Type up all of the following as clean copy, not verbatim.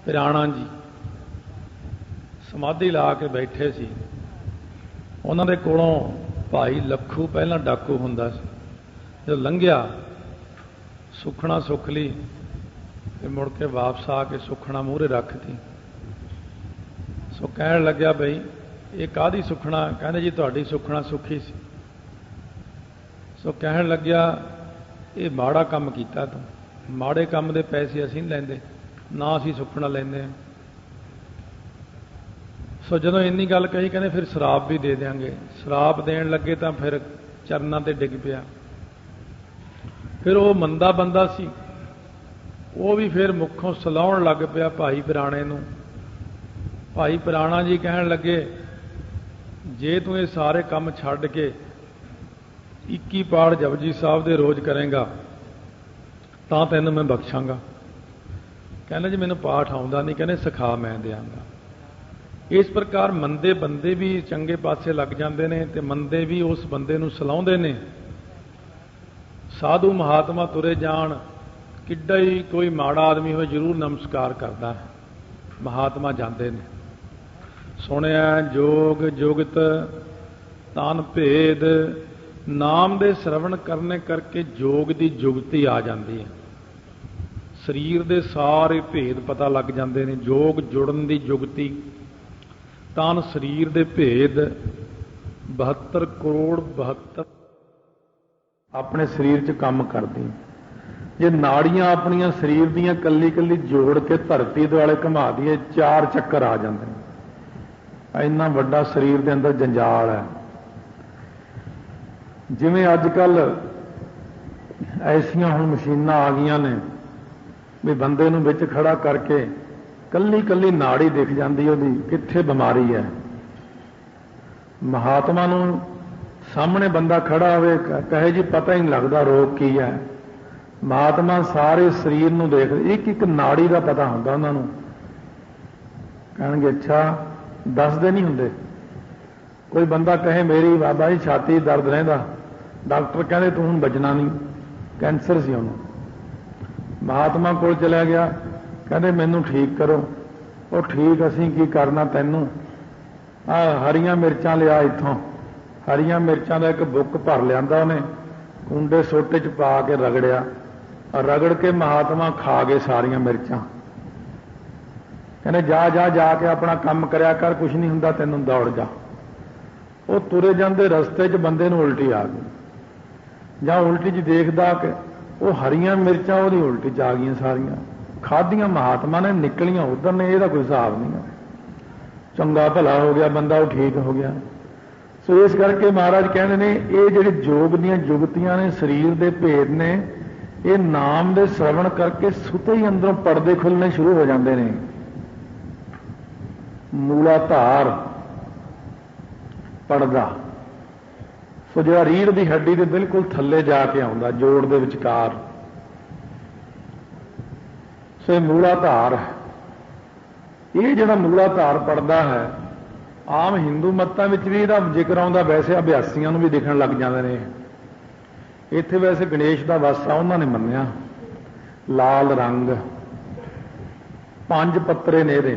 पिराणा जी समाधि ला के बैठे सी। उन्हां दे कोलों भाई लखू पहला डाकू हुंदा सी, जो लंघिया सुखना सुख ली ते मुड़ के वापस आके सुखना मूहरे रखती। सो कहण लग्या बई ये काहदी सुखना? कहंदे जी तुहाडी सुखना सुखी सी। सो कहण लग्या ये माड़ा काम कीता तूं, माड़े काम दे पैसे असीं नहीं लैंदे, ना असीं सुखना लैंदे। सो जदों इन्नी गल कही कहंदे फिर शराब भी दे देंगे। शराब देण लगे तो फिर चरनां ते डिग पिया। फिर वो मंदा बंदा सी, वो भी फिर मुखों सलाउण लग पिया भाई पिराणे नूं। भाई पिराणा जी कहण लगे जे तूं ये सारे काम छड्ड के 21 पाठ जपजी साहब दे रोज़ करेंगा तां तैनूं मैं बख्शांगा। कहना जी मैनूं पाठ आउंदा नहीं, कहने सिखा मैं देंगा। इस प्रकार मंदे बंदे भी चंगे पासे लग जाते हैं तो मंदे भी उस बंदे नूं सलाउंदे ने। साधु महात्मा तुरे जाण, किड्डा ही कोई माड़ा आदमी हो जरूर नमस्कार करता है। महात्मा जाते ने। सुनिया जोग जुगत तन भेद, नाम दे श्रवण करने करके जोग दी जुगती आ जाती है। शरीर दे सारे भेद पता लग जाते हैं। जोग जुड़न दी जुगती, तन शरीर दे भेद 72 करोड़ 72 अपने शरीर च काम करदी। जे नाड़ियां अपनियां शरीर दियां कल्ली कल्ली जोड़ के धरती दुआले घुमा दीए 4 चक्कर आ जाते हैं। इन्ना वड्डा शरीर दे अंदर जंजाल है। जिवें अजकल ऐसियां हुण मशीनां आ गईयां ने भी बंदे नूं विच खड़ा करके कल्ली कल्ली नाड़ी दिख जाती है कित्थे बीमारी है। महात्मा नूं सामने बंदा खड़ा होवे कहे जी पता ही नहीं लगता रोग की है। महात्मा सारे शरीर नूं देख, एक एक नाड़ी का पता हुंदा उन्हां नूं। कहणगे अच्छा दसदे नहीं हुंदे। कोई बंदा कहे मेरी बाबा जी छाती दर्द रहिंदा, डॉक्टर कहंदे तूं हुण बचना नहीं, कैंसर सी उहनूं। महात्मा कोल चलिया गया, कहंदे मैनू ठीक करो। वो ठीक असीं की करना तैनूं, आ हरियां मिर्चां लिया इत्थों। हरियां मिर्चां का एक बुक भर लिया उन्हें, कुंडे सोटे च पा के रगड़िया, रगड़ के महात्मा खा गए सारियां मिर्चां। कहने जा जा जाके अपना काम करया कर, कुछ नहीं हुंदा तैनूं, दौड़ जा। वो तुरे जांदे रस्ते च बंदे नूं उल्टी आ गई। जां उल्टी च देखदा कि वो हरियां मिर्चां उहदी उल्टी च आ गईयां सारियां। खादियां महात्मा ने, निकलियां उधर ने, यह कोई हिसाब नहीं है। चंगा भला हो गया बंदा, वो ठीक हो गया। सो इस करके महाराज कहते ने ये जिहड़े जोग दीयां जुगतियां ने, शरीर दे भेद ने, ये नाम दे श्रवण करके सुते ही अंदरों पर्दे खुलने शुरू हो जाते हैं। मूलाधार पड़दा, सो जिहड़ा रीढ़ की हड्डी के बिल्कुल थल्ले जाके आउंदा, जोड़ दे विचकार, सो मूलाधार है। ये जिहड़ा मूलाधार पड़दा है, आम हिंदू मतां विच भी इहदा जिक्र आउंदा, वैसे अभ्यासियां नूं भी दिखण लग जांदे ने। इत्थे वैसे गणेश दा वासा उन्हां ने मन्निया, लाल रंग, 5 पत्रे ने इहदे।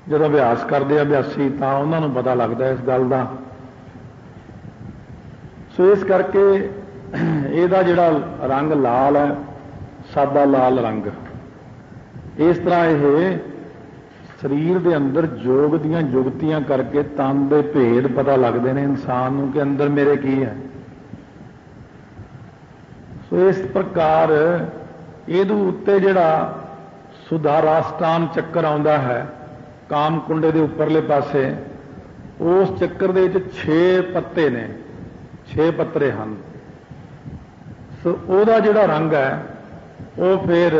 जदों अभ्यास करदे अभ्यासी तां उन्हां नूं पता लगदा इस गल दा। सो इस करके इहदा जिहड़ा रंग लाल है, सादा लाल रंग। इस तरह यह शरीर के अंदर जोग दियां जुगतियां करके तन दे भेद पता लगते हैं इंसान नूं कि अंदर मेरे की है। सो इस प्रकार इहदे उत्ते जिहड़ा सुधाराष्टान चक्कर आउंदा है काम कुंडे के उपरले पासे, उस चक्कर दे विच 6 पत्ते ने, 6 पत्रे हैं। सो उहदा जिहड़ा रंग है वो फिर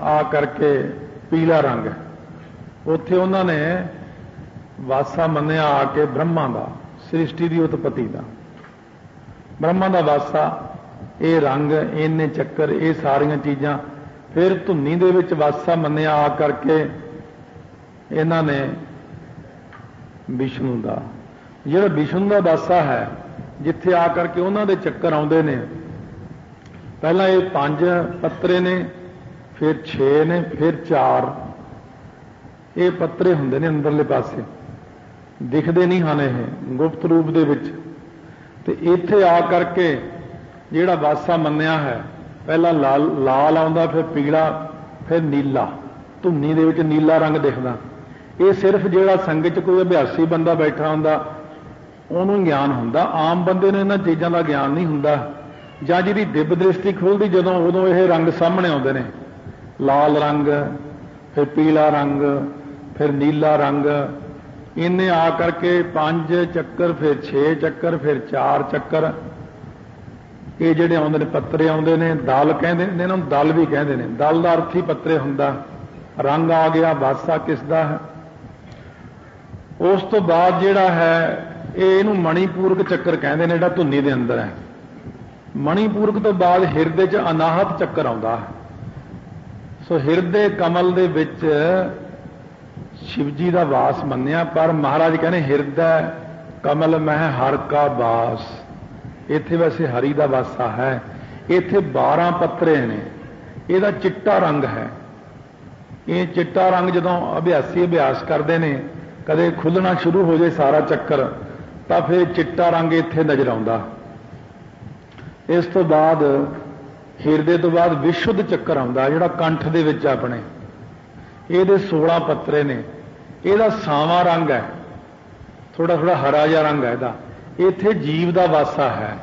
आ करके पीला रंग है। उत्थे उन्होंने वासा मन्निया आके ब्रह्मा का, सृष्टि की उत्पत्ति का। ब्रह्मा का वासा, ये रंग, इन्ने चक्कर, ये सारिया चीज़ां। फिर धुनी दे विच वासा मन्निया आ करके इन्होंने विष्णु का, जिहड़ा विष्णु का वासा है, जिथे आ करके उन्होंने चक्कर आउंदे ने। पहला ये 5 पत्रे ने, फिर 6 ने, फिर 4, ये पत्रे हुंदे ने अंदरले पासे, दिखते नहीं हैं, ये गुप्त रूप दे विच। ते इत्थे आ करके जिहड़ा वासा मन्निया है, पहला लाल लाल आउंदा, फिर पीला, फिर नीला, धुन्नी दे विच नीला रंग दिखदा। ये सिर्फ जिहड़ा संग च कोई अभ्यासी बंदा बैठा हुंदा उहनूं ज्ञान हुंदा, आम बंदे नूं इन्हां चीज़ां दा ज्ञान नहीं हुंदा। जां जिहदी दिव्य दृष्टि खुलदी जदों, उदों ये रंग सामने आउंदे ने, लाल रंग, फिर पीला रंग, फिर नीला रंग। इन्हें आ करके 5 चक्कर, फिर 6 चक्कर, फिर 4 चक्कर, ये जिहड़े आउंदे ने पत्रे आउंदे ने, दल कहंदे ने, इन्हां नूं दल भी कहंदे ने। दल दा अर्थ ही पत्रे हुंदा। रंग आ गया, वासा किसदा है। उस तो बाद जिहड़ा है इहनूं मणिपूरक चक्कर कहंदे ने, जिहड़ा धुन्नी दे अंदर है। मणिपूरक तो बाद हिरदे च अनाहत चक्कर आउंदा है। सो हिरदे कमल दे विच शिवजी का वास मन्निया, पर महाराज कहने हिरदय कमल मह हर का वास। इत्थे वैसे हरि का वासा है। इत्थे 12 पत्रे ने, ਇਹਦਾ चिट्टा रंग है। ये चिट्टा रंग जदों अभ्यासी अभ्यास करते हैं, कदे खुलना शुरू हो जाए सारा चक्कर, तो फिर चिट्टा रंग इत्थे नजर आउंदा। इस तो बाद हिरदे तो बाद विशुद्ध चक्कर आउंदा, जिहड़ा कंठ दे विच अपने, ਇਹਦੇ 16 पत्रे ने। ਇਹਦਾ सावा रंग है, थोड़ा थोड़ा हरा जिहा रंग है ਇਹਦਾ। ਇੱਥੇ जीव ਦਾ वासा है।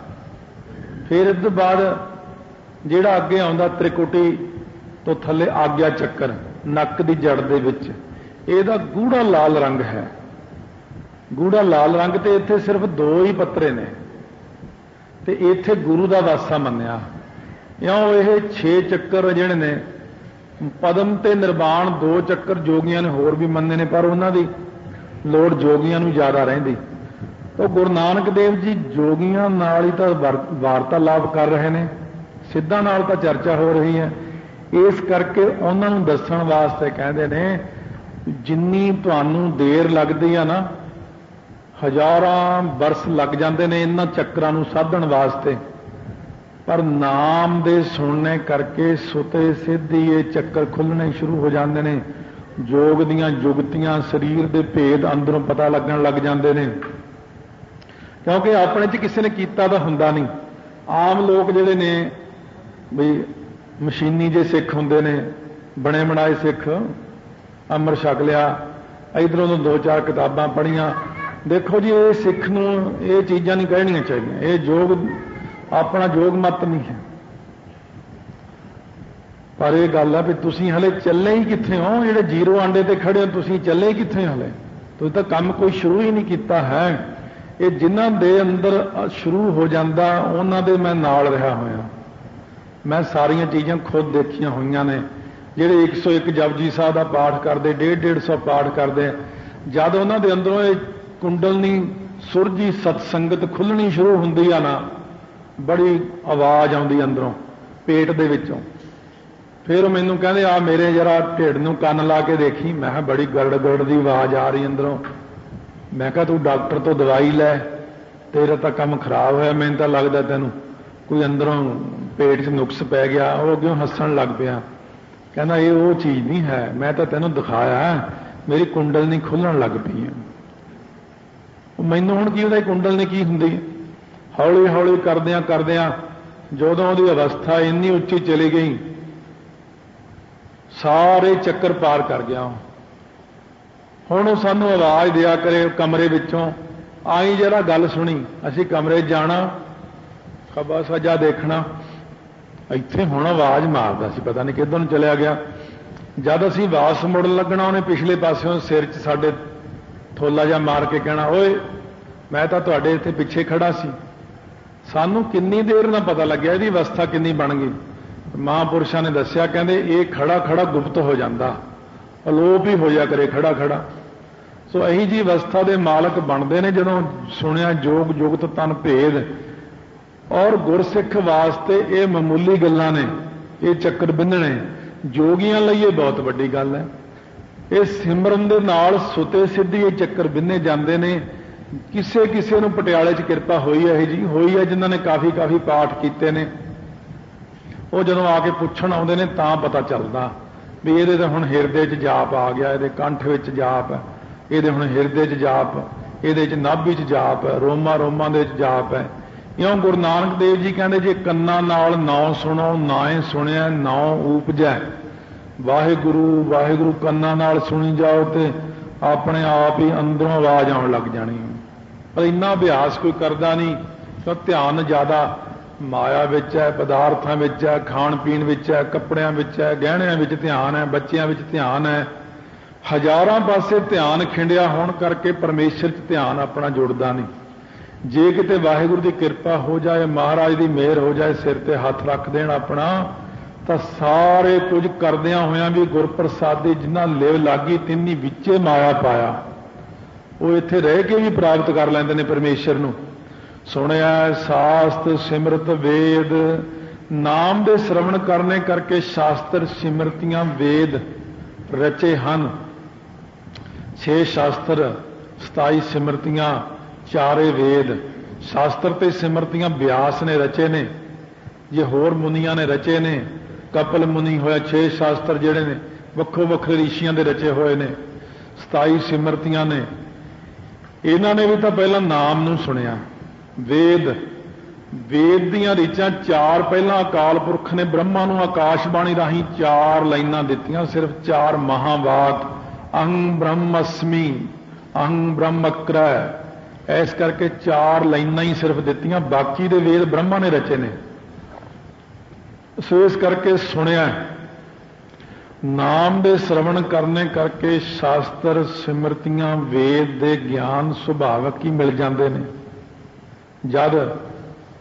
फिर इस तो बाद ਜਿਹੜਾ ਅੱਗੇ ਆਉਂਦਾ त्रिकुटी तो थले आग्या चक्कर, नक की जड़ ਦੇ ਵਿੱਚ, ਇਹਦਾ गूढ़ा लाल रंग है। गूढ़ा लाल रंग ਤੇ ਇੱਥੇ सिर्फ 2 ही पत्रे ने, ਤੇ ਇੱਥੇ गुरु ਦਾ वासा ਮੰਨਿਆ। ਇਉਂ ਇਹ 6 ਚੱਕਰ ਜਿਹੜੇ ਨੇ, पदम ते निर्वाण 2 चक्कर जोगियां ने होर भी मन्ने ने, पर उन्हां दी लोड़ जोगियां नूं ज़्यादा रहिंदी। तो गुरु नानक देव जी जोगियां नाल ही तां वार्तालाप कर रहे हैं, सिद्धां नाल तां चर्चा हो रही है। इस करके उन्हां नूं दस्सण वास्ते कहंदे ने, जिन्नी तुहानूं देर लगदी आ ना, हज़ारां बरस लग जांदे ने इन्हां चक्रां नूं साधण वास्ते, पर नाम दे सुनने करके सुते सिद्धि ये चक्कर खुलने शुरू हो जाते हैं। जोग दियां जुगतियां, शरीर दे भेद अंदरों पता लगन लग जाते हैं, क्योंकि अपने च किसी ने कीता तां हुंदा नहीं। आम लोग जिहड़े ने बई मशीनी जे सिख हुंदे ने, बने बनाए सिख, अमर छक लिया, इधरों तो 2-4 किताबां पढ़ियां। देखो जी, ये सिख नूं ये चीज़ां नहीं कहणियां चाहिए। ये जोग अपना जोग मत नहीं है, पर यह गल है भी तुसीं हले चले ही कित्थे हो, जिहड़े 0 आंडे ते खड़े हो, तुसीं चले ही कित्थे हले, तुसीं तां काम कोई शुरू ही नहीं किया है। ये जिन्हां दे अंदर शुरू हो जाता उन्हां दे मैं नाल रहा होया, मैं सारियां चीज़ां खुद देखियां होईयां ने। जिहड़े 101 जपजी साहब का पाठ करते, 150-150 पाठ करते, जद उन्हां दे अंदरों ये कुंडलनी सुरजी सतसंगत खुलनी शुरू हुंदी आ ना, बड़ी आवाज़ आउंदी अंदरों पेट दे विचों। फिर मैनूं कहंदे आ मेरे जरा ढिड नूं कन्न ला के देखी। मैं कहा बड़ी गड़ गड़ दी आवाज़ आ रही अंदरों। मैं कहा तू डॉक्टर तो दवाई लै, तेरा तो काम खराब होया, मैनूं तां लगदा तैनूं कोई अंदरों पेट 'च नुक्स पै गया। वो अग्गों हੱਸਣ लग पिया, कहना ये वो चीज़ नहीं है, मैं तो तैनूं दिखाया, मेरी कुंडल नहीं खुलण लग पई है। मैनूं हुण की पता कुंडल ने की हुंदी। हौली हौली करदियां करदियां जदों उहदी अवस्था इन्नी उच्ची चली गई, सारे चक्कर पार कर गया। हुण सानू आवाज़ दिया करे कमरे विचों, आई जरा गल सुनी। असीं कमरे जाना, खब्बा सज्जा देखना, इत्थे हुण आवाज़ मारदा सी, पता नहीं किधर नूं चलिया गया। जद असीं वापस मुड़न लगना, उहने पिछले पासों सिर 'च साडे थोला जिहा मार के कहना, ओए मैं तां तुहाडे इत्थे पिछे खड़ा सी। सानू किन्नी देर ना पता लग्या इहदी अवस्था किन्नी बन गई। महापुरुषां ने दस्सिया, कहंदे ये खड़ा खड़ा गुप्त हो जाता, अलोप ही हो जा करे खड़ा खड़ा। सो यही जी अवस्था के मालक बनते हैं जदों सुनिया जोग जुगत तन भेद। और गुरसिख वास्ते ये मामूली गल्लां ने, ये चक्कर बिन्नणे जोगियां लई ये बहुत वड्डी गल है। ये सिमरन दे नाल सुते सिद्धि ये चक्कर बिन्ने जाते हैं। किसे किसे नूं पटियाले च किरपा हुई है जी, हुई है जिन्होंने काफ़ी काफ़ी पाठ किए ने, ਉਹ ਜਦੋਂ ਆ ਕੇ ਪੁੱਛਣ ਆਉਂਦੇ ਨੇ ਤਾਂ ਪਤਾ ਚੱਲਦਾ ਵੀ ਇਹਦੇ ਤਾਂ ਹੁਣ ਹਿਰਦੇ 'ਚ ਜਾਪ ਆ ਗਿਆ, ਇਹਦੇ ਕੰਠ ਵਿੱਚ ਜਾਪ ਹੈ, ਇਹਦੇ ਹੁਣ ਹਿਰਦੇ 'ਚ ਜਾਪ, ਇਹਦੇ 'ਚ ਨਾਭੀ 'ਚ ਜਾਪ ਹੈ, ਰੋਮਾਂ ਰੋਮਾਂ ਦੇ 'ਚ ਜਾਪ ਹੈ। ਇਉਂ ਗੁਰੂ ਨਾਨਕ ਦੇਵ ਜੀ ਕਹਿੰਦੇ ਜੇ ਕੰਨਾਂ ਨਾਲ ਨਾਉ ਸੁਣੋ, ਨਾਏ ਸੁਣਿਆ ਨਾਉ ਊਪਜੈ। ਵਾਹਿਗੁਰੂ ਵਾਹਿਗੁਰੂ ਕੰਨਾਂ ਨਾਲ ਸੁਣੀ ਜਾਓ ਤੇ ਆਪਣੇ ਆਪ ਹੀ ਅੰਦਰੋਂ ਆਵਾਜ਼ ਆਉਣ ਲੱਗ ਜਾਣੀ। ਪਰ ਇੰਨਾ ਅਭਿਆਸ ਕੋਈ ਕਰਦਾ ਨਹੀਂ, ਕਿਉਂ ਧਿਆਨ ਜ਼ਿਆਦਾ ਮਾਇਆ ਵਿੱਚ ਹੈ, ਪਦਾਰਥਾਂ ਵਿੱਚ ਹੈ, ਖਾਣ ਪੀਣ ਵਿੱਚ ਹੈ, ਕੱਪੜਿਆਂ ਵਿੱਚ ਹੈ, ਗਹਿਣਿਆਂ ਵਿੱਚ ਧਿਆਨ ਹੈ, ਬੱਚਿਆਂ ਵਿੱਚ ਧਿਆਨ ਹੈ। ਹਜ਼ਾਰਾਂ ਪਾਸੇ ਧਿਆਨ ਖਿੰਡਿਆ ਹੋਣ ਕਰਕੇ ਪਰਮੇਸ਼ਰ 'ਚ ਧਿਆਨ ਆਪਣਾ ਜੁੜਦਾ ਨਹੀਂ। ਜੇ ਕਿਤੇ ਵਾਹਿਗੁਰੂ ਦੀ ਕਿਰਪਾ ਹੋ ਜਾਏ, ਮਹਾਰਾਜ ਦੀ ਮਿਹਰ ਹੋ ਜਾਏ, ਸਿਰ ਤੇ ਹੱਥ ਰੱਖ ਦੇਣ ਆਪਣਾ, ਤਾਂ ਸਾਰੇ ਕੁਝ ਕਰਦਿਆਂ ਹੋਇਆਂ ਵੀ ਗੁਰਪ੍ਰਸਾਦੀ ਜਿਨ੍ਹਾਂ ਲਿਵ ਲਾਗੀ ਤਿੰਨੀ ਵਿੱਚੇ ਮਾਇਆ ਪਾਇਆ, ਉਹ ਇੱਥੇ ਰਹਿ ਕੇ ਵੀ ਪ੍ਰਾਪਤ ਕਰ ਲੈਂਦੇ ਨੇ ਪਰਮੇਸ਼ਰ ਨੂੰ। ਸੁਣਿਆ ਸਾਸਤ ਸਿਮਰਤ ਵੇਦ, ਨਾਮ ਦੇ ਸ਼ਰਵਣ ਕਰਨੇ ਕਰਕੇ ਸ਼ਾਸਤਰ ਸਿਮਰਤੀਆਂ ਵੇਦ ਰਚੇ ਹਨ। 6 ਸ਼ਾਸਤਰ 27 ਸਿਮਰਤੀਆਂ, 4 ਵੇਦ। ਸ਼ਾਸਤਰ ਤੇ ਸਿਮਰਤੀਆਂ ਬਿਆਸ ਨੇ ਰਚੇ ਨੇ, ਜੇ ਹੋਰ ਮੁਨੀਆਂ ਨੇ ਰਚੇ ਨੇ। ਕਪਲ ਮੁਨੀ ਹੋਇਆ, 6 ਸ਼ਾਸਤਰ ਜਿਹੜੇ ਨੇ ਵੱਖੋ ਵੱਖਰੇ ਰਿਸ਼ੀਆਂ ਦੇ ਰਚੇ ਹੋਏ ਨੇ। 27 ਸਿਮਰਤੀਆਂ ਨੇ। ਇਹਨਾਂ ਨੇ ਵੀ ਤਾਂ ਪਹਿਲਾਂ ਨਾਮ ਨੂੰ ਸੁਣਿਆ। ਵੇਦ, ਵੇਦ ਦੀਆਂ ਰੀਚਾਂ 4 ਪਹਿਲਾਂ ਅਕਾਲ ਪੁਰਖ ਨੇ ਬ੍ਰਹਮਾ ਨੂੰ ਆਕਾਸ਼ਬਾਣੀ ਰਾਹੀਂ 4 ਲਾਈਨਾਂ ਦਿੱਤੀਆਂ, ਸਿਰਫ 4 ਮਹਾਵਾਕ। ਅਹੰ ਬ੍ਰਹਮਅਸਮੀ, ਅਹੰ ਬ੍ਰਹਮਅਕਰੈ। ਇਸ ਕਰਕੇ 4 ਲਾਈਨਾਂ ਹੀ ਸਿਰਫ ਦਿੱਤੀਆਂ, ਬਾਕੀ ਦੇ ਵੇਦ ਬ੍ਰਹਮਾ ਨੇ ਰਚੇ ਨੇ। ਸੋ ਇਸ ਕਰਕੇ ਸੁਣਿਆ। ਨਾਮ ਦੇ ਸ਼ਰਵਣ ਕਰਨੇ ਕਰਕੇ ਸ਼ਾਸਤਰ ਸਿਮਰਤੀਆਂ ਵੇਦ ਦੇ ਗਿਆਨ ਸੁਭਾਵਕ ਹੀ ਮਿਲ ਜਾਂਦੇ ਨੇ। ਜਦ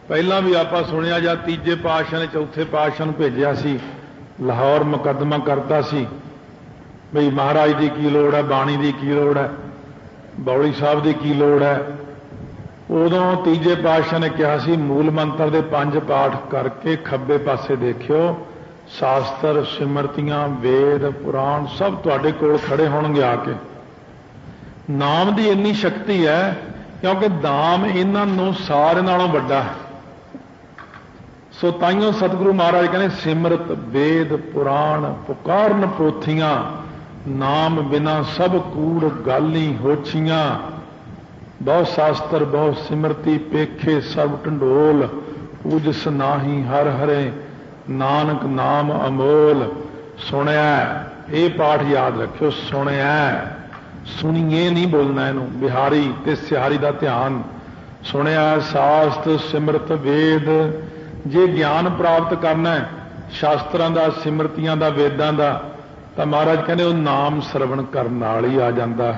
ਪਹਿਲਾਂ ਵੀ ਆਪਾਂ ਸੁਣਿਆ, ਜਦ ਤੀਜੇ ਪਾਤਸ਼ਾਹ ਨੇ ਚੌਥੇ ਪਾਤਸ਼ਾਹ ਨੂੰ ਭੇਜਿਆ ਸੀ, ਲਾਹੌਰ ਮੁਕੱਦਮਾ ਕਰਤਾ ਸੀ ਬਈ ਮਹਾਰਾਜ ਦੀ ਕੀ ਲੋੜ ਹੈ, ਬਾਣੀ ਦੀ ਕੀ ਲੋੜ ਹੈ, ਬੌਲੀ ਸਾਹਿਬ ਦੀ ਕੀ ਲੋੜ ਹੈ। ਉਦੋਂ ਤੀਜੇ ਪਾਤਸ਼ਾਹ ਨੇ ਕਿਹਾ ਸੀ ਮੂਲ ਮੰਤਰ ਦੇ 5 ਪਾਠ ਕਰਕੇ ਖੱਬੇ ਪਾਸੇ ਦੇਖਿਓ, ਸ਼ਾਸਤਰ ਸਿਮਰਤੀਆਂ ਵੇਦ ਪੁਰਾਣ ਸਭ ਤੁਹਾਡੇ ਕੋਲ ਖੜੇ ਹੋਣਗੇ ਆ ਕੇ। ਨਾਮ ਦੀ ਇੰਨੀ ਸ਼ਕਤੀ ਹੈ ਕਿਉਂਕਿ ਨਾਮ ਇਹਨਾਂ ਨੂੰ ਸਾਰੇ ਨਾਲੋਂ ਵੱਡਾ ਹੈ। ਸੋ ਤਾਈਓ ਸਤਿਗੁਰੂ ਮਹਾਰਾਜ ਕਹਿੰਦੇ ਸਿਮਰਤ ਵੇਦ ਪੁਰਾਣ ਪੁਕਾਰਨ ਪੋਥੀਆਂ, ਨਾਮ ਬਿਨਾ ਸਭ ਕੂੜ ਗਾਲੀ ਹੋਛੀਆਂ। ਬਹੁ ਸ਼ਾਸਤਰ ਬਹੁ ਸਿਮਰਤੀ ਪੇਖੇ ਸਭ ਢੰਡੋਲ, ਪੂਜਸ ਨਾਹੀ ਹਰ ਹਰੇ ਨਾਨਕ ਨਾਮ ਅਮੋਲ। ਸੁਣਿਆ, ਇਹ ਪਾਠ ਯਾਦ ਰੱਖਿਓ, ਸੁਣਿਆ, ਸੁਣੀਏ ਨਹੀਂ ਬੋਲਣਾ ਇਹਨੂੰ, ਬਿਹਾਰੀ ਤੇ ਸਿਹਾਰੀ ਦਾ ਧਿਆਨ। ਸੁਣਿਆ ਸ਼ਾਸਤ ਸਿਮਰਤ ਵੇਦ। ਜੇ ਗਿਆਨ ਪ੍ਰਾਪਤ ਕਰਨਾ ਸ਼ਾਸਤਰਾਂ ਦਾ, ਸਿਮਰਤੀਆਂ ਦਾ, ਵੇਦਾਂ ਦਾ, ਤਾਂ ਮਹਾਰਾਜ ਕਹਿੰਦੇ ਉਹ ਨਾਮ ਸਰਵਣ ਕਰਨ ਨਾਲ ਹੀ ਆ ਜਾਂਦਾ।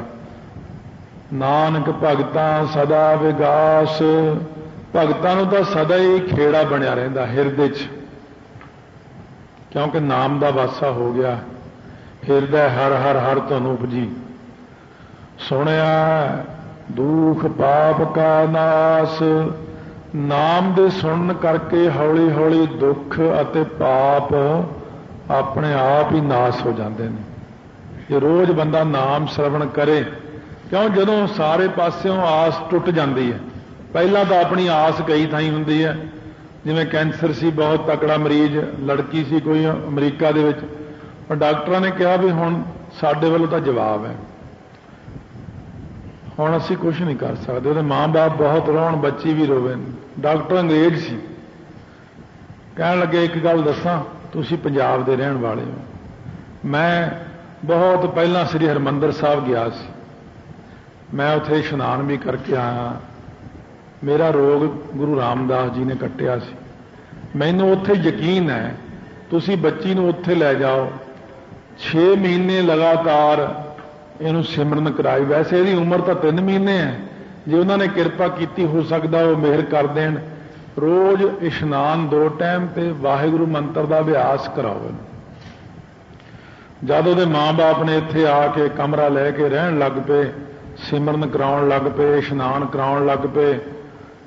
ਨਾਨਕ ਭਗਤਾਂ ਸਦਾ ਵਿਗਾਸ। ਭਗਤਾਂ ਨੂੰ ਤਾਂ ਸਦਾ ਹੀ ਖੇੜਾ ਬਣਿਆ ਰਹਿੰਦਾ ਹਿਰਦੇ 'ਚ, ਕਿਉਂਕਿ ਨਾਮ ਦਾ ਵਾਸਾ ਹੋ ਗਿਆ। ਹਿਰਦਾ ਹਰ ਹਰ ਹਰ ਤੁਹਾਨੂੰ ਉਪਜੀ। ਸੁਣਿਆ ਦੁਖ ਪਾਪ ਕਾ ਨਾਸ। ਨਾਮ ਦੇ ਸੁਣਨ ਕਰਕੇ ਹੌਲੀ ਹੌਲੀ ਦੁੱਖ ਅਤੇ ਪਾਪ ਆਪਣੇ ਆਪ ਹੀ ਨਾਸ ਹੋ ਜਾਂਦੇ ਨੇ, ਜੇ ਰੋਜ਼ ਬੰਦਾ ਨਾਮ ਸ਼ਰਵਣ ਕਰੇ। ਕਿਉਂ ਜਦੋਂ ਸਾਰੇ ਪਾਸਿਓਂ ਆਸ ਟੁੱਟ ਜਾਂਦੀ ਹੈ। ਪਹਿਲਾਂ ਤਾਂ ਆਪਣੀ ਆਸ ਕਈ ਥਾਈਂ ਹੁੰਦੀ ਹੈ, ਜਿਵੇਂ ਕੈਂਸਰ ਸੀ, ਬਹੁਤ ਤਕੜਾ ਮਰੀਜ਼, ਲੜਕੀ ਸੀ ਕੋਈ ਅਮਰੀਕਾ ਦੇ ਵਿੱਚ, ਪਰ ਡਾਕਟਰਾਂ ਨੇ ਕਿਹਾ ਵੀ ਹੁਣ ਸਾਡੇ ਵੱਲੋਂ ਤਾਂ ਜਵਾਬ ਹੈ, ਹੁਣ ਅਸੀਂ ਕੁਝ ਨਹੀਂ ਕਰ ਸਕਦੇ। ਉਹਦੇ ਮਾਂ-ਬਾਪ ਬਹੁਤ ਰੋਣ, ਬੱਚੀ ਵੀ ਰੋਵੇ। ਡਾਕਟਰ ਅੰਗਰੇਜ਼ ਸੀ, ਕਹਿਣ ਲੱਗੇ ਇੱਕ ਗੱਲ ਦੱਸਾਂ, ਤੁਸੀਂ ਪੰਜਾਬ ਦੇ ਰਹਿਣ ਵਾਲੇ ਹੋ। ਮੈਂ ਬਹੁਤ ਪਹਿਲਾਂ ਸ੍ਰੀ ਹਰਿਮੰਦਰ ਸਾਹਿਬ ਗਿਆ ਸੀ, ਮੈਂ ਉੱਥੇ ਇਸ਼ਨਾਨ ਵੀ ਕਰਕੇ ਆਇਆ। ਮੇਰਾ ਰੋਗ ਗੁਰੂ ਰਾਮਦਾਸ ਜੀ ਨੇ ਕੱਟਿਆ ਸੀ। ਮੈਨੂੰ ਉੱਥੇ ਯਕੀਨ ਹੈ, ਤੁਸੀਂ ਬੱਚੀ ਨੂੰ ਉੱਥੇ ਲੈ ਜਾਓ, 6 ਮਹੀਨੇ ਲਗਾਤਾਰ ਇਹਨੂੰ ਸਿਮਰਨ ਕਰਾਈ। ਵੈਸੇ ਇਹਦੀ ਉਮਰ ਤਾਂ 3 ਮਹੀਨੇ ਹੈ, ਜੇ ਉਹਨਾਂ ਨੇ ਕਿਰਪਾ ਕੀਤੀ ਹੋ ਸਕਦਾ ਉਹ ਮਿਹਰ ਕਰ ਦੇਣ। ਰੋਜ਼ ਇਸ਼ਨਾਨ 2 ਟਾਈਮ ਤੇ ਵਾਹਿਗੁਰੂ ਮੰਤਰ ਦਾ ਅਭਿਆਸ ਕਰਾਓ। ਜਦ ਉਹਦੇ ਮਾਂ-ਬਾਪ ਨੇ ਇੱਥੇ ਆ ਕੇ ਕਮਰਾ ਲੈ ਕੇ ਰਹਿਣ ਲੱਗ ਪਏ, ਸਿਮਰਨ ਕਰਾਉਣ ਲੱਗ ਪਏ, ਇਸ਼ਨਾਨ ਕਰਾਉਣ ਲੱਗ ਪਏ,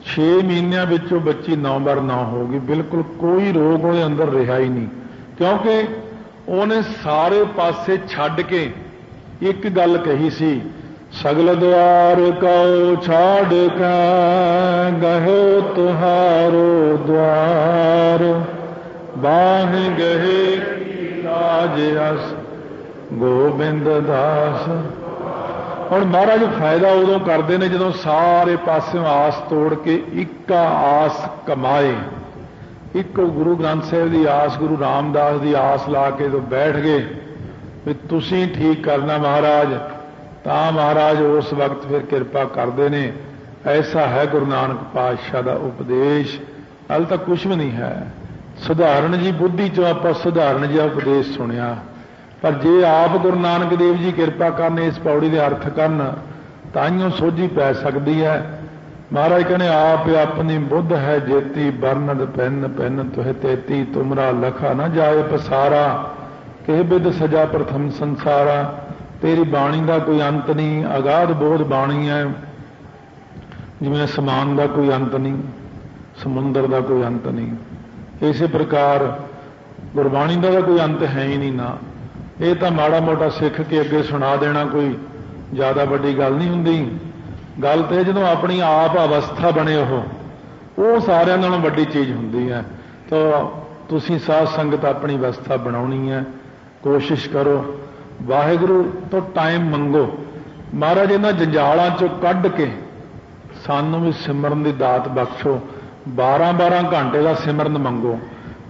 6 ਮਹੀਨਿਆਂ ਵਿੱਚ ਉਹ ਬੱਚੀ 9/9 ਹੋ ਗਈ। ਬਿਲਕੁਲ ਕੋਈ ਰੋਗ ਉਹਦੇ ਅੰਦਰ ਰਿਹਾ ਹੀ ਨਹੀਂ, ਕਿਉਂਕਿ ਉਹਨੇ ਸਾਰੇ ਪਾਸੇ ਛੱਡ ਕੇ ਇੱਕ ਗੱਲ ਕਹੀ ਸੀ, ਸਗਲ ਦੁਆਰ ਕਉ ਛਾੜ ਕੇ ਗਹੋ ਤੁਹਾਰੋ ਦੁਆਰ, बाह गहे राज अस गोबिंद दास। ਹੁਣ ਮਹਾਰਾਜ ਫਾਇਦਾ ਉਦੋਂ ਕਰਦੇ ਨੇ ਜਦੋਂ ਸਾਰੇ ਪਾਸਿਓਂ ਆਸ ਤੋੜ ਕੇ ਇੱਕਾ ਆਸ ਕਮਾਏ। ਇੱਕੋ ਗੁਰੂ ਗ੍ਰੰਥ ਸਾਹਿਬ ਦੀ ਆਸ, ਗੁਰੂ ਰਾਮਦਾਸ ਦੀ ਆਸ ਲਾ ਕੇ ਜਦੋਂ ਬੈਠ ਗਏ ਵੀ ਤੁਸੀਂ ਠੀਕ ਕਰਨਾ ਮਹਾਰਾਜ, ਤਾਂ ਮਹਾਰਾਜ ਉਸ ਵਕਤ ਫਿਰ ਕਿਰਪਾ ਕਰਦੇ ਨੇ। ਐਸਾ ਹੈ ਗੁਰੂ ਨਾਨਕ ਪਾਤਸ਼ਾਹ ਦਾ ਉਪਦੇਸ਼। ਹਾਲੇ ਤਾਂ ਕੁਛ ਵੀ ਨਹੀਂ ਹੈ, ਸਧਾਰਨ ਜੀ ਬੁੱਧੀ ਚੋਂ ਆਪਾਂ ਸਧਾਰਨ ਜਿਹਾ ਉਪਦੇਸ਼ ਸੁਣਿਆ। ਪਰ ਜੇ ਆਪ ਗੁਰੂ ਨਾਨਕ ਦੇਵ ਜੀ ਕਿਰਪਾ ਕਰਨ, ਇਸ ਪੌੜੀ ਦੇ ਅਰਥ ਕਰਨ, ਤਾਈਓ ਸੋਝੀ ਪੈ ਸਕਦੀ ਹੈ। ਮਹਾਰਾਜ ਕਹਿੰਦੇ ਆਪ ਆਪਣੀ ਬੁੱਧ ਹੈ ਜੇਤੀ, ਬਰਨਦ ਪੈਨ ਪੈਨ ਤੁਹ ਤੇਤੀ, ਤੁਮਰਾ ਲਖਾ ਨਾ ਜਾਏ ਪਸਾਰਾ, ਕਿਹ ਬਿਦ ਸਜਾ ਪ੍ਰਥਮ ਸੰਸਾਰਾ। ਤੇਰੀ ਬਾਣੀ ਦਾ ਕੋਈ ਅੰਤ ਨਹੀਂ, ਅਗਾਧ ਬੋਧ ਬਾਣੀ ਹੈ, ਜਿਵੇਂ ਅਸਮਾਨ ਦਾ ਕੋਈ ਅੰਤ ਨਹੀਂ, ਸਮੁੰਦਰ ਦਾ ਕੋਈ ਅੰਤ ਨਹੀਂ। ਇਸੇ ਪ੍ਰਕਾਰ ਗੁਰਬਾਣੀ ਦਾ ਕੋਈ ਅੰਤ ਹੈ ਹੀ ਨਹੀਂ ਨਾ। ਇਹ ਤਾਂ ਮਾੜਾ ਮੋਟਾ ਸਿੱਖ ਕੇ ਅੱਗੇ ਸੁਣਾ ਦੇਣਾ ਕੋਈ ਜ਼ਿਆਦਾ ਵੱਡੀ ਗੱਲ ਨਹੀਂ ਹੁੰਦੀ। ਗੱਲ ਤੇ ਜਦੋਂ ਆਪਣੀ ਆਪ ਅਵਸਥਾ ਬਣੇ ਉਹ ਸਾਰਿਆਂ ਨਾਲੋਂ ਵੱਡੀ ਚੀਜ਼ ਹੁੰਦੀ ਹੈ। ਤਾਂ ਤੁਸੀਂ ਸਾਧ ਸੰਗਤ ਆਪਣੀ ਅਵਸਥਾ ਬਣਾਉਣੀ ਹੈ, ਕੋਸ਼ਿਸ਼ ਕਰੋ। ਵਾਹਿਗੁਰੂ ਤੋਂ ਟਾਈਮ ਮੰਗੋ। ਮਹਾਰਾਜ ਇਹਨਾਂ ਜੰਜਾਲਾਂ ਚੋਂ ਕੱਢ ਕੇ ਸਾਨੂੰ ਵੀ ਸਿਮਰਨ ਦੀ ਦਾਤ ਬਖਸ਼ੋ। 12-12 ਘੰਟੇ ਦਾ ਸਿਮਰਨ ਮੰਗੋ,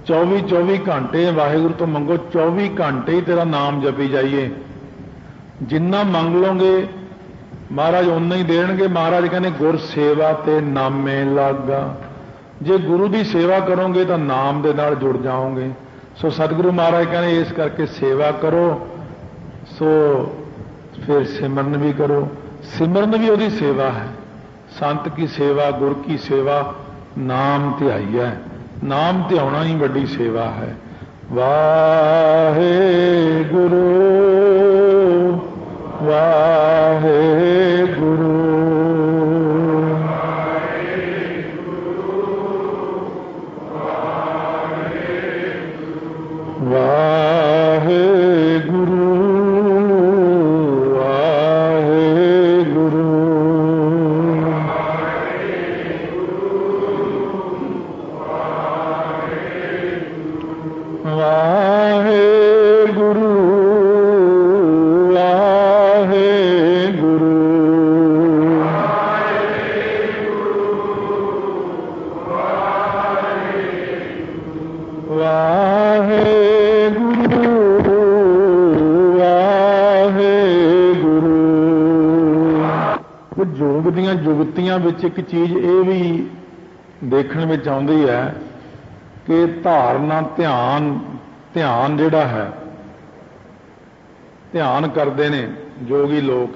24-24 ਘੰਟੇ ਵਾਹਿਗੁਰੂ ਤੋਂ ਮੰਗੋ, 24 ਘੰਟੇ ਹੀ ਤੇਰਾ ਨਾਮ ਜਪੀ ਜਾਈਏ। ਜਿੰਨਾ ਮੰਗ ਲਓਗੇ ਮਹਾਰਾਜ ਓਨਾ ਹੀ ਦੇਣਗੇ। ਮਹਾਰਾਜ ਕਹਿੰਦੇ ਗੁਰ ਸੇਵਾ ਤੇ ਨਾਮੇ ਲਾਗਾ। ਜੇ ਗੁਰੂ ਦੀ ਸੇਵਾ ਕਰੋਗੇ ਤਾਂ ਨਾਮ ਦੇ ਨਾਲ ਜੁੜ ਜਾਓਗੇ। ਸੋ ਸਤਿਗੁਰੂ ਮਹਾਰਾਜ ਕਹਿੰਦੇ ਇਸ ਕਰਕੇ ਸੇਵਾ ਕਰੋ, ਸੋ ਫਿਰ ਸਿਮਰਨ ਵੀ ਕਰੋ। ਸਿਮਰਨ ਵੀ ਉਹਦੀ ਸੇਵਾ ਹੈ। ਸੰਤ ਕੀ ਸੇਵਾ, ਗੁਰ ਕੀ ਸੇਵਾ, ਨਾਮ ਧਿਆਈ ਹੈ। ਨਾਮ ਧਿਆਉਣਾ ਹੀ ਵੱਡੀ ਸੇਵਾ ਹੈ। ਵਾਹਿਗੁਰੂ ਵਾਹਿਗੁਰੂ ਵਾਹਿਗੁਰੂ ਜੁਗਤੀਆਂ ਵਿੱਚ ਇੱਕ ਚੀਜ਼ ਇਹ ਵੀ ਦੇਖਣ ਵਿੱਚ ਆਉਂਦੀ ਹੈ ਕਿ ਧਾਰਨਾ ਧਿਆਨ ਜਿਹੜਾ ਹੈ, ਧਿਆਨ ਕਰਦੇ ਨੇ ਜੋਗੀ ਲੋਕ,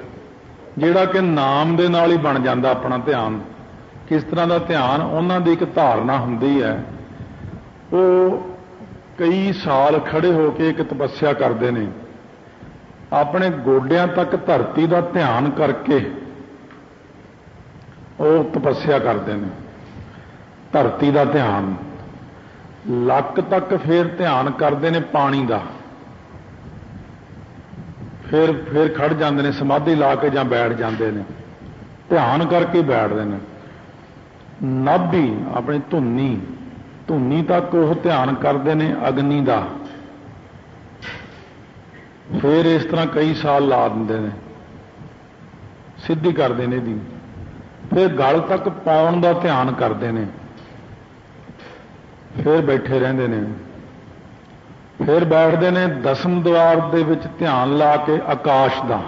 ਜਿਹੜਾ ਕਿ ਨਾਮ ਦੇ ਨਾਲ ਹੀ ਬਣ ਜਾਂਦਾ ਆਪਣਾ ਧਿਆਨ। ਕਿਸ ਤਰ੍ਹਾਂ ਦਾ ਧਿਆਨ? ਉਹਨਾਂ ਦੀ ਇੱਕ ਧਾਰਨਾ ਹੁੰਦੀ ਹੈ। ਉਹ ਕਈ ਸਾਲ ਖੜੇ ਹੋ ਕੇ ਇੱਕ ਤਪੱਸਿਆ ਕਰਦੇ ਨੇ, ਆਪਣੇ ਗੋਡਿਆਂ ਤੱਕ ਧਰਤੀ ਦਾ ਧਿਆਨ ਕਰਕੇ ਉਹ ਤਪੱਸਿਆ ਕਰਦੇ ਨੇ। ਧਰਤੀ ਦਾ ਧਿਆਨ, ਲੱਕ ਤੱਕ ਫਿਰ ਧਿਆਨ ਕਰਦੇ ਨੇ ਪਾਣੀ ਦਾ, ਫਿਰ ਖੜ ਜਾਂਦੇ ਨੇ ਸਮਾਧੀ ਲਾ ਕੇ ਜਾਂ ਬੈਠ ਜਾਂਦੇ ਨੇ, ਧਿਆਨ ਕਰਕੇ ਬੈਠਦੇ ਨੇ। ਨਾਭੀ ਆਪਣੀ ਧੁੰਨੀ ਤੱਕ ਉਹ ਧਿਆਨ ਕਰਦੇ ਨੇ ਅਗਨੀ ਦਾ। ਫਿਰ ਇਸ ਤਰ੍ਹਾਂ ਕਈ ਸਾਲ ਲਾ ਦਿੰਦੇ ਨੇ, ਸਿੱਧੀ ਕਰਦੇ ਨੇ ਇਹਦੀ। ਫਿਰ ਗਲ ਤੱਕ ਪਾਉਣ ਦਾ ਧਿਆਨ ਕਰਦੇ ਨੇ, ਫਿਰ ਬੈਠੇ ਰਹਿੰਦੇ ਨੇ, ਫਿਰ ਬੈਠਦੇ ਨੇ। ਦਸਮ ਦੁਆਰ ਦੇ ਵਿੱਚ ਧਿਆਨ ਲਾ ਕੇ ਆਕਾਸ਼ ਦਾ।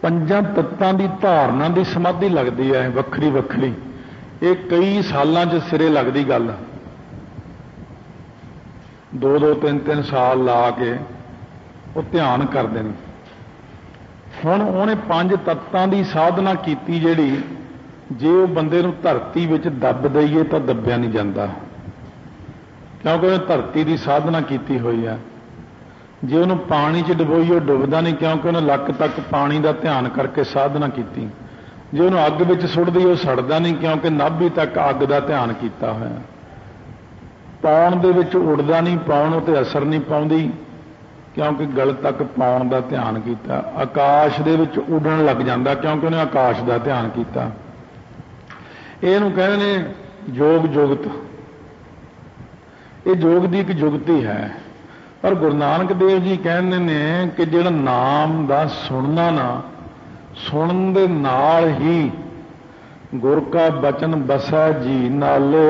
5 ਤੱਤਾਂ ਦੀ ਧਾਰਨਾ ਦੀ ਸਮਾਧੀ ਲੱਗਦੀ ਹੈ ਵੱਖਰੀ ਵੱਖਰੀ। ਇਹ ਕਈ ਸਾਲਾਂ 'ਚ ਸਿਰੇ ਲੱਗਦੀ ਗੱਲ। 2-2 3-3 ਸਾਲ ਲਾ ਕੇ ਉਹ ਧਿਆਨ ਕਰਦੇ ਨੇ। ਹੁਣ ਉਹਨੇ 5 ਤੱਤਾਂ ਦੀ ਸਾਧਨਾ ਕੀਤੀ ਜਿਹੜੀ, ਜੇ ਉਹ ਬੰਦੇ ਨੂੰ ਧਰਤੀ ਵਿੱਚ ਦੱਬ ਦਈਏ ਤਾਂ ਦੱਬਿਆ ਨਹੀਂ ਜਾਂਦਾ, ਕਿਉਂਕਿ ਉਹਨੇ ਧਰਤੀ ਦੀ ਸਾਧਨਾ ਕੀਤੀ ਹੋਈ ਹੈ। ਜੇ ਉਹਨੂੰ ਪਾਣੀ 'ਚ ਡੁਬੋਈਏ ਉਹ ਡੁੱਬਦਾ ਨਹੀਂ, ਕਿਉਂਕਿ ਉਹਨੇ ਲੱਕ ਤੱਕ ਪਾਣੀ ਦਾ ਧਿਆਨ ਕਰਕੇ ਸਾਧਨਾ ਕੀਤੀ। ਜੇ ਉਹਨੂੰ ਅੱਗ ਵਿੱਚ ਸੁੱਟ ਦਈਏ ਉਹ ਸੜਦਾ ਨਹੀਂ, ਕਿਉਂਕਿ ਨਾਭੀ ਤੱਕ ਅੱਗ ਦਾ ਧਿਆਨ ਕੀਤਾ ਹੋਇਆ। ਪਾਉਣ ਦੇ ਵਿੱਚ ਉੱਡਦਾ ਨਹੀਂ, ਪਾਉਣ ਉਤੇ ਅਸਰ ਨਹੀਂ ਪਾਉਂਦੀ, ਕਿਉਂਕਿ ਗਲ ਤੱਕ ਪਾਉਣ ਦਾ ਧਿਆਨ ਕੀਤਾ। ਆਕਾਸ਼ ਦੇ ਵਿੱਚ ਉੱਡਣ ਲੱਗ ਜਾਂਦਾ, ਕਿਉਂਕਿ ਉਹਨੇ ਆਕਾਸ਼ ਦਾ ਧਿਆਨ ਕੀਤਾ। ਇਹਨੂੰ ਕਹਿੰਦੇ ਨੇ ਯੋਗ ਜੁਗਤ। ये योग की एक जुगती है। पर गुरु नानक देव जी कहते ने कि जिहड़ा नाम दा सुनना ना, सुनन दे नाल ही गुर का बचन बसै जी नाले,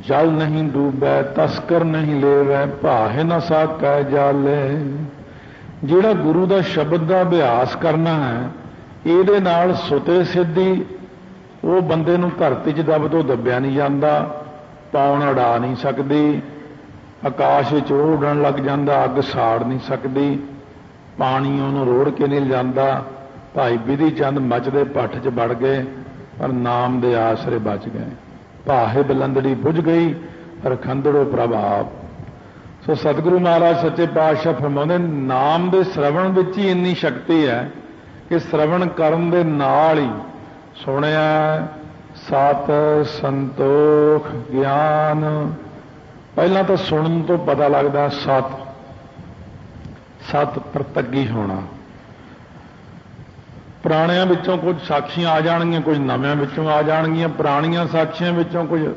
जल नहीं डूबै तस्कर नहीं लेवै, भाहे न साकै जाले। जिहड़ा गुरु दा शब्द दा अभ्यास करना है, ਇਹਦੇ ਨਾਲ ਸੁਤੇ ਸਿੱਧੀ ਉਹ ਬੰਦੇ ਨੂੰ ਧਰਤੀ 'ਚ ਦਬ ਤੋਂ ਦੱਬਿਆ ਨਹੀਂ ਜਾਂਦਾ, ਪੌਣ ਅੜਾ ਨਹੀਂ ਸਕਦੀ, ਆਕਾਸ਼ ਵਿੱਚ ਉਹ ਉੱਡਣ ਲੱਗ ਜਾਂਦਾ, ਅੱਗ ਸਾੜ ਨਹੀਂ ਸਕਦੀ, ਪਾਣੀ ਉਹਨੂੰ ਰੋੜ ਕੇ ਨਹੀਂ ਜਾਂਦਾ। ਭਾਈ ਬਿਧੀ ਚੰਦ ਮੱਚਦੇ ਭੱਠ 'ਚ ਵੜ ਗਏ ਪਰ ਨਾਮ ਦੇ ਆਸਰੇ ਬਚ ਗਏ। ਭਾਹੇ ਬਲੰਦੜੀ ਬੁਝ ਗਈ ਰਖੰਦੜੋ ਪ੍ਰਭਾਵ। ਸੋ ਸਤਿਗੁਰੂ ਮਹਾਰਾਜ ਸੱਚੇ ਪਾਤਸ਼ਾਹ ਫਰਮਾਉਂਦੇ ਨਾਮ ਦੇ ਸ਼ਰਵਣ ਵਿੱਚ ਹੀ ਇੰਨੀ ਸ਼ਕਤੀ ਹੈ कि श्रवण करन दे नाल ही सुनिया सत संतोख ज्ञान। पहला तो सुनन तो पता लगता सत, सत प्रतगी होना। पुराणियां विचों कुछ साखियां आ जाणगियां, कुछ नव्यां विचों आ जाणगियां। पुराणियां साखियां विचों कुछ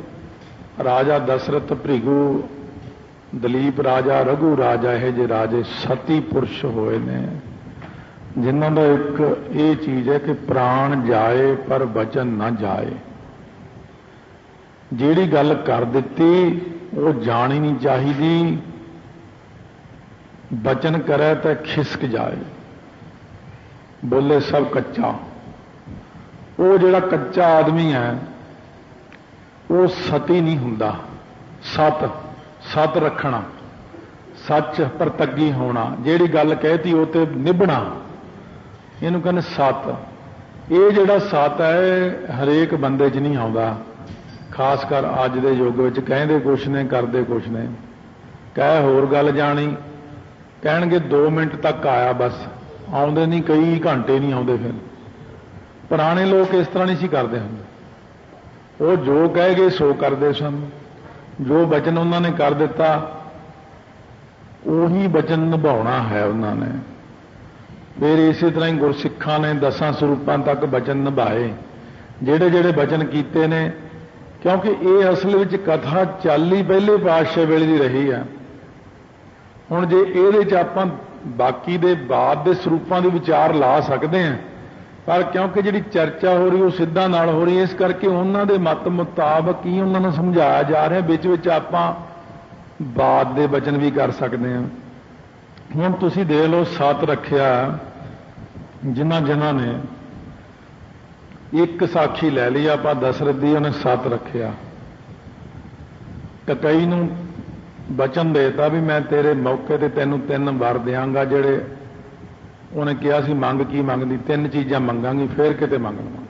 राजा दशरथ, भृगु, दलीप राजा, रघु राजा, यह जे राजे सती पुरुष होए ने, जिन्हों का एक ये चीज़ है कि प्राण जाए पर वचन ना जाए। जिहड़ी गल कर दिती वो जानी नहीं चाहिए, वचन करे तो खिसक जाए, बोले सब कच्चा। वो जिहड़ा कच्चा आदमी है वो सती नहीं हुंदा। सत, सत रखना, सच प्रतगी होना, जिहड़ी गल कहती वो ते निभना, ਇਹਨੂੰ ਕਹਿੰਦੇ ਸਤ। ਇਹ ਜਿਹੜਾ ਸਤ ਹੈ ਹਰੇਕ ਬੰਦੇ 'ਚ ਨਹੀਂ ਆਉਂਦਾ। ਖਾਸ ਕਰ ਅੱਜ ਦੇ ਯੁੱਗ ਵਿੱਚ ਕਹਿੰਦੇ ਕੁਛ ਨੇ ਕਰਦੇ ਕੁਛ ਨੇ। ਕਹਿ ਹੋਰ ਗੱਲ ਜਾਣੀ, ਕਹਿਣਗੇ 2 ਮਿੰਟ ਤੱਕ ਆਇਆ ਬਸ, ਆਉਂਦੇ ਨਹੀਂ, ਕਈ ਘੰਟੇ ਨਹੀਂ ਆਉਂਦੇ। ਫਿਰ ਪੁਰਾਣੇ ਲੋਕ ਇਸ ਤਰ੍ਹਾਂ ਨਹੀਂ ਸੀ ਕਰਦੇ ਹੁੰਦੇ। ਉਹ ਜੋ ਕਹਿ ਗਏ ਸੋ ਕਰਦੇ ਸਨ। ਜੋ ਬਚਨ ਉਹਨਾਂ ਨੇ ਕਰ ਦਿੱਤਾ ਉਹੀ ਬਚਨ ਨਿਭਾਉਣਾ ਹੈ ਉਹਨਾਂ ਨੇ। फिर इसी तरह ही गुरसिखां ने 10 ਸਰੂਪਾਂ तक बचन निभाए, ਜਿਹੜੇ ਜਿਹੜੇ बचन ਕੀਤੇ ਨੇ। क्योंकि ये असल में कथा चल ही पहले पातशाह वेले ਦੀ रही है। ਹੁਣ ਜੇ ਇਹਦੇ 'ਚ ਆਪਾਂ ਬਾਕੀ ਦੇ ਬਾਅਦ ਦੇ ਸਰੂਪਾਂ ਦੇ ਵਿਚਾਰ ਲਾ ਸਕਦੇ ਹਾਂ, ਪਰ ਕਿਉਂਕਿ ਜਿਹੜੀ ਚਰਚਾ ਹੋ ਰਹੀ ਉਹ ਸਿੱਧਾ ਨਾਲ ਹੋ ਰਹੀ, ਇਸ ਕਰਕੇ ਉਹਨਾਂ ਦੇ ਮਤ ਮੁਤਾਬਕ ਹੀ ਉਹਨਾਂ ਨੂੰ ਸਮਝਾਇਆ ਜਾ ਰਿਹਾ। ਵਿੱਚ ਵਿੱਚ ਆਪਾਂ ਬਾਅਦ ਦੇ ਬਚਨ ਵੀ ਕਰ ਸਕਦੇ ਹਾਂ। ਹੁਣ ਤੁਸੀਂ ਦੇਖ ਲਓ ਸਤ ਰੱਖਿਆ, ਜਿਨ੍ਹਾਂ ਜਿਨ੍ਹਾਂ ਨੇ ਇੱਕ ਸਾਖੀ ਲੈ ਲਈ ਆਪਾਂ ਦਸ਼ਰਥ ਦੀ, ਉਹਨੇ ਸਤ ਰੱਖਿਆ। ਕਈ ਨੂੰ ਬਚਨ ਦੇਤਾ ਵੀ ਮੈਂ ਤੇਰੇ ਮੌਕੇ ਤੇ ਤੈਨੂੰ 3 ਵਰ ਦਿਆਂਗਾ, ਜਿਹੜੇ ਉਹਨੇ ਕਿਹਾ ਸੀ ਮੰਗ ਕੀ ਮੰਗਦੀ, 3 ਚੀਜ਼ਾਂ ਮੰਗਾਂਗੀ ਫਿਰ ਕਿਤੇ ਮੰਗ ਲਵਾਂ।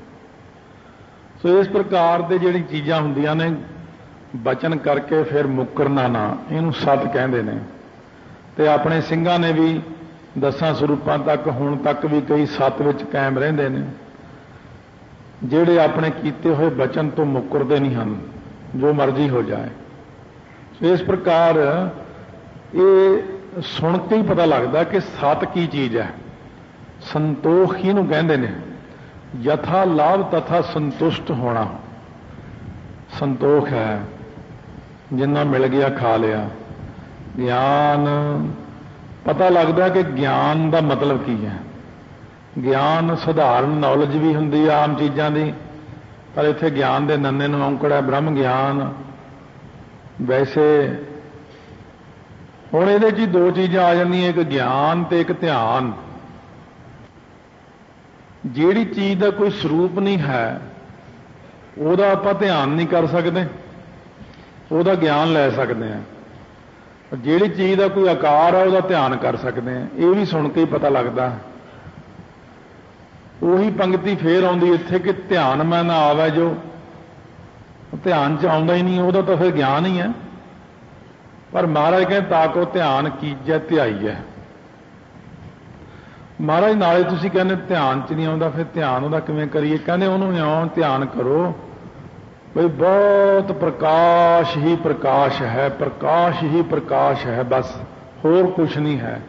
ਸੋ ਇਸ ਪ੍ਰਕਾਰ ਦੇ ਜਿਹੜੀ ਚੀਜ਼ਾਂ ਹੁੰਦੀਆਂ ਨੇ ਬਚਨ ਕਰਕੇ ਫਿਰ ਮੁੱਕਰਨਾ ਨਾ, ਇਹਨੂੰ ਸਤ ਕਹਿੰਦੇ ਨੇ। ਤੇ ਆਪਣੇ ਸਿੰਘਾਂ ਨੇ ਵੀ 10 ਸਰੂਪਾਂ ਤੱਕ ਹੁਣ ਤੱਕ ਵੀ ਕਈ ਸਤ ਵਿੱਚ ਕਾਇਮ ਰਹਿੰਦੇ ਨੇ, ਜਿਹੜੇ ਆਪਣੇ ਕੀਤੇ ਹੋਏ ਬਚਨ ਤੋਂ ਮੁੱਕਰਦੇ ਨਹੀਂ ਹਨ, ਜੋ ਮਰਜ਼ੀ ਹੋ ਜਾਏ। ਸੋ ਇਸ ਪ੍ਰਕਾਰ ਇਹ ਸੁਣ ਕੇ ਹੀ ਪਤਾ ਲੱਗਦਾ ਕਿ ਸਤ ਕੀ ਚੀਜ਼ ਹੈ। ਸੰਤੋਖ ਇਹਨੂੰ ਕਹਿੰਦੇ ਨੇ, ਯਥਾ ਲਾਭ ਤਥਾ ਸੰਤੁਸ਼ਟ ਹੋਣਾ ਸੰਤੋਖ ਹੈ। ਜਿੰਨਾ ਮਿਲ ਗਿਆ ਖਾ ਲਿਆ। ਗਿਆਨ ਪਤਾ ਲੱਗਦਾ ਕਿ ਗਿਆਨ ਦਾ ਮਤਲਬ ਕੀ ਹੈ। ਗਿਆਨ ਸਧਾਰਨ ਨੌਲੇਜ ਵੀ ਹੁੰਦੀ ਆ ਆਮ ਚੀਜ਼ਾਂ ਦੀ, ਪਰ ਇੱਥੇ ਗਿਆਨ ਦੇ ਨੰਨੇ ਨੂੰ ਔਂਕੜ ਹੈ ਬ੍ਰਹਮ ਗਿਆਨ। ਵੈਸੇ ਹੁਣ ਇਹਦੇ 'ਚ 2 ਚੀਜ਼ਾਂ ਆ ਜਾਂਦੀਆਂ, ਇੱਕ ਗਿਆਨ ਤੇ ਇੱਕ ਧਿਆਨ। ਜਿਹੜੀ ਚੀਜ਼ ਦਾ ਕੋਈ ਸਰੂਪ ਨਹੀਂ ਹੈ ਉਹਦਾ ਆਪਾਂ ਧਿਆਨ ਨਹੀਂ ਕਰ ਸਕਦੇ, ਉਹਦਾ ਗਿਆਨ ਲੈ ਸਕਦੇ ਹਾਂ। ਜਿਹੜੀ ਚੀਜ਼ ਦਾ ਕੋਈ ਆਕਾਰ ਹੈ ਉਹਦਾ ਧਿਆਨ ਕਰ ਸਕਦੇ ਹਾਂ। ਇਹ ਵੀ ਸੁਣ ਕੇ ਹੀ ਪਤਾ ਲੱਗਦਾ। ਉਹੀ ਪੰਕਤੀ ਫੇਰ ਆਉਂਦੀ ਇੱਥੇ ਕਿ ਧਿਆਨ ਮੈਂ ਨਾ ਆਵੇ, ਜੋ ਧਿਆਨ 'ਚ ਆਉਂਦਾ ਹੀ ਨਹੀਂ ਉਹਦਾ ਤਾਂ ਫਿਰ ਗਿਆਨ ਹੀ ਹੈ। ਪਰ ਮਹਾਰਾਜ ਕਹਿੰਦੇ ਤਾਕੋ ਧਿਆਨ ਕੀਜੈ ਧਿਆਈ ਹੈ। ਮਹਾਰਾਜ ਨਾਲੇ ਤੁਸੀਂ ਕਹਿੰਦੇ ਧਿਆਨ 'ਚ ਨਹੀਂ ਆਉਂਦਾ, ਫਿਰ ਧਿਆਨ ਉਹਦਾ ਕਿਵੇਂ ਕਰੀਏ? ਕਹਿੰਦੇ ਉਹਨੂੰ ਇਉਂ ਧਿਆਨ ਕਰੋ ਬਈ ਬਹੁਤ ਪ੍ਰਕਾਸ਼ ਹੀ ਪ੍ਰਕਾਸ਼ ਹੈ, ਪ੍ਰਕਾਸ਼ ਹੀ ਪ੍ਰਕਾਸ਼ ਹੈ, ਬਸ ਹੋਰ ਕੁਛ ਨਹੀਂ ਹੈ।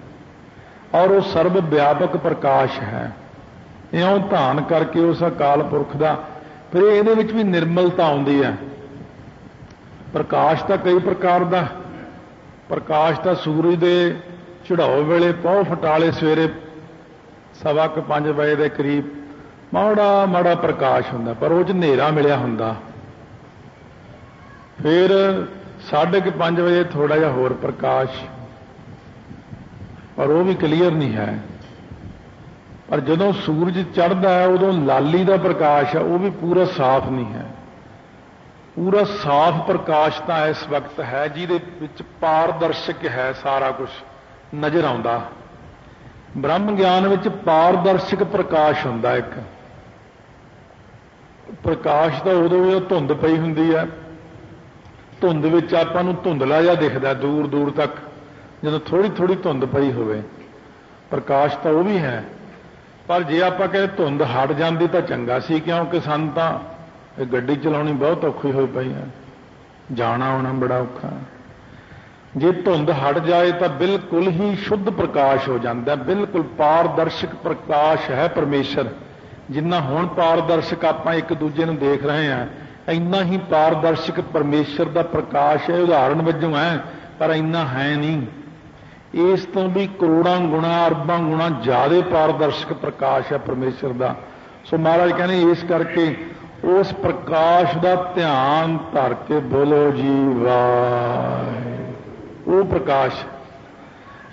ਔਰ ਉਹ ਸਰਬ ਵਿਆਪਕ ਪ੍ਰਕਾਸ਼ ਹੈ। ਇਉਂ ਧਾਨ ਕਰਕੇ ਉਸ ਅਕਾਲ ਪੁਰਖ ਦਾ। ਫਿਰ ਇਹਦੇ ਵਿੱਚ ਵੀ ਨਿਰਮਲਤਾ ਆਉਂਦੀ ਹੈ। ਪ੍ਰਕਾਸ਼ ਤਾਂ ਕਈ ਪ੍ਰਕਾਰ ਦਾ। ਪ੍ਰਕਾਸ਼ ਤਾਂ ਸੂਰਜ ਦੇ ਚੜਾਓ ਵੇਲੇ ਪਹੁ ਫਟਾਲੇ ਸਵੇਰੇ 4:15 ਵਜੇ ਦੇ ਕਰੀਬ ਮਾੜਾ ਮਾੜਾ ਪ੍ਰਕਾਸ਼ ਹੁੰਦਾ, ਪਰ ਉਹ 'ਚ ਹਨੇਰਾ ਮਿਲਿਆ ਹੁੰਦਾ। ਫਿਰ 5:30 ਵਜੇ ਥੋੜਾ ਜਿਹਾ ਹੋਰ ਪ੍ਰਕਾਸ਼, ਪਰ ਉਹ ਵੀ ਕਲੀਅਰ ਨਹੀਂ ਹੈ। ਪਰ ਜਦੋਂ ਸੂਰਜ ਚੜ੍ਹਦਾ ਹੈ ਉਦੋਂ ਲਾਲੀ ਦਾ ਪ੍ਰਕਾਸ਼ ਹੈ, ਉਹ ਵੀ ਪੂਰਾ ਸਾਫ਼ ਨਹੀਂ ਹੈ। ਪੂਰਾ ਸਾਫ਼ ਪ੍ਰਕਾਸ਼ ਤਾਂ ਇਸ ਵਕਤ ਹੈ ਜਿਹਦੇ ਵਿੱਚ ਪਾਰਦਰਸ਼ਕ ਹੈ, ਸਾਰਾ ਕੁਝ ਨਜ਼ਰ ਆਉਂਦਾ। ਬ੍ਰਹਮ ਗਿਆਨ ਵਿੱਚ ਪਾਰਦਰਸ਼ਕ ਪ੍ਰਕਾਸ਼ ਹੁੰਦਾ। ਇੱਕ ਪ੍ਰਕਾਸ਼ ਤਾਂ ਉਦੋਂ ਵੀ ਧੁੰਦ ਪਈ ਹੁੰਦੀ ਹੈ, ਧੁੰਦ ਵਿੱਚ ਆਪਾਂ ਨੂੰ ਧੁੰਦਲਾ ਜਿਹਾ ਦਿਖਦਾ ਦੂਰ ਦੂਰ ਤੱਕ, ਜਦੋਂ ਥੋੜੀ ਥੋੜੀ ਧੁੰਦ ਪਈ ਹੋਵੇ। ਪ੍ਰਕਾਸ਼ ਤਾਂ ਉਹ ਵੀ ਹੈ, ਪਰ ਜੇ ਆਪਾਂ ਕਹੇ ਧੁੰਦ ਹਟ ਜਾਂਦੀ ਤਾਂ ਚੰਗਾ ਸੀ, ਕਿਉਂਕਿ ਸਾਨੂੰ ਤਾਂ ਇਹ ਗੱਡੀ ਚਲਾਉਣੀ ਬਹੁਤ ਔਖੀ ਹੋਈ ਪਈ ਹੈ, ਜਾਣਾ ਆਉਣਾ ਬੜਾ ਔਖਾ। ਜੇ ਧੁੰਦ ਹਟ ਜਾਏ ਤਾਂ ਬਿਲਕੁਲ ਹੀ ਸ਼ੁੱਧ ਪ੍ਰਕਾਸ਼ ਹੋ ਜਾਂਦਾ, ਬਿਲਕੁਲ ਪਾਰਦਰਸ਼ਕ ਪ੍ਰਕਾਸ਼ ਹੈ ਪਰਮੇਸ਼ਰ। ਜਿੰਨਾ ਹੁਣ ਪਾਰਦਰਸ਼ਕ ਆਪਾਂ ਇੱਕ ਦੂਜੇ ਨੂੰ ਦੇਖ ਰਹੇ ਹਾਂ, ਇੰਨਾ ਹੀ ਪਾਰਦਰਸ਼ਕ ਪਰਮੇਸ਼ਰ ਦਾ ਪ੍ਰਕਾਸ਼ ਹੈ। ਉਦਾਹਰਣ ਵਜੋਂ ਹੈ, ਪਰ ਇੰਨਾ ਹੈ ਨਹੀਂ। ਇਸ ਤੋਂ ਵੀ ਕਰੋੜਾਂ ਗੁਣਾ ਅਰਬਾਂ ਗੁਣਾ ਜ਼ਿਆਦਾ ਪਾਰਦਰਸ਼ਕ ਪ੍ਰਕਾਸ਼ ਹੈ ਪਰਮੇਸ਼ਰ ਦਾ। ਸੋ ਮਹਾਰਾਜ ਕਹਿੰਦੇ ਇਸ ਕਰਕੇ ਉਸ ਪ੍ਰਕਾਸ਼ ਦਾ ਧਿਆਨ ਧਰ ਕੇ ਬੋਲੋ ਜੀ ਵਾਹਿਗੁਰੂ। ਉਹ ਪ੍ਰਕਾਸ਼।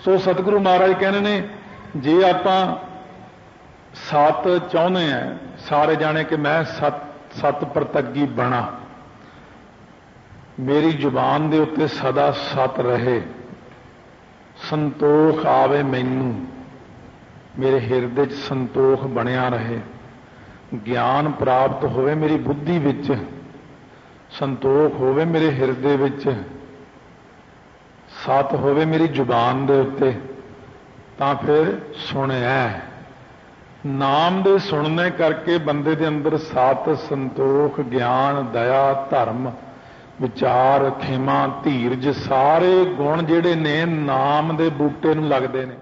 ਸੋ ਸਤਿਗੁਰੂ ਮਹਾਰਾਜ ਕਹਿੰਦੇ ਨੇ ਜੇ ਆਪਾਂ ਸਤ ਚਾਹੁੰਦੇ ਆ ਸਾਰੇ ਜਾਣੇ ਕਿ ਮੈਂ ਸਤ ਪ੍ਰਤੱਗੀ ਬਣਾ, ਮੇਰੀ ਜ਼ੁਬਾਨ ਦੇ ਉੱਤੇ ਸਦਾ ਸਤ ਰਹੇ, ਸੰਤੋਖ ਆਵੇ ਮੈਨੂੰ, ਮੇਰੇ ਹਿਰਦੇ 'ਚ ਸੰਤੋਖ ਬਣਿਆ ਰਹੇ, ਗਿਆਨ ਪ੍ਰਾਪਤ ਹੋਵੇ ਮੇਰੀ ਬੁੱਧੀ ਵਿੱਚ, ਸੰਤੋਖ ਹੋਵੇ ਮੇਰੇ ਹਿਰਦੇ ਵਿੱਚ, ਸਤ ਹੋਵੇ ਮੇਰੀ ਜ਼ੁਬਾਨ ਦੇ ਉੱਤੇ, ਤਾਂ ਫਿਰ ਸੁਣਿਆ। ਨਾਮ ਦੇ ਸੁਣਨੇ ਕਰਕੇ ਬੰਦੇ ਦੇ ਅੰਦਰ ਸਤ, ਸੰਤੋਖ, ਗਿਆਨ, ਦਇਆ, ਧਰਮ, ਵਿਚਾਰ, ਖਿਮਾ, ਧੀਰਜ ਸਾਰੇ ਗੁਣ ਜਿਹੜੇ ਨੇ ਨਾਮ ਦੇ ਬੂਟੇ ਨੂੰ ਲੱਗਦੇ ਨੇ।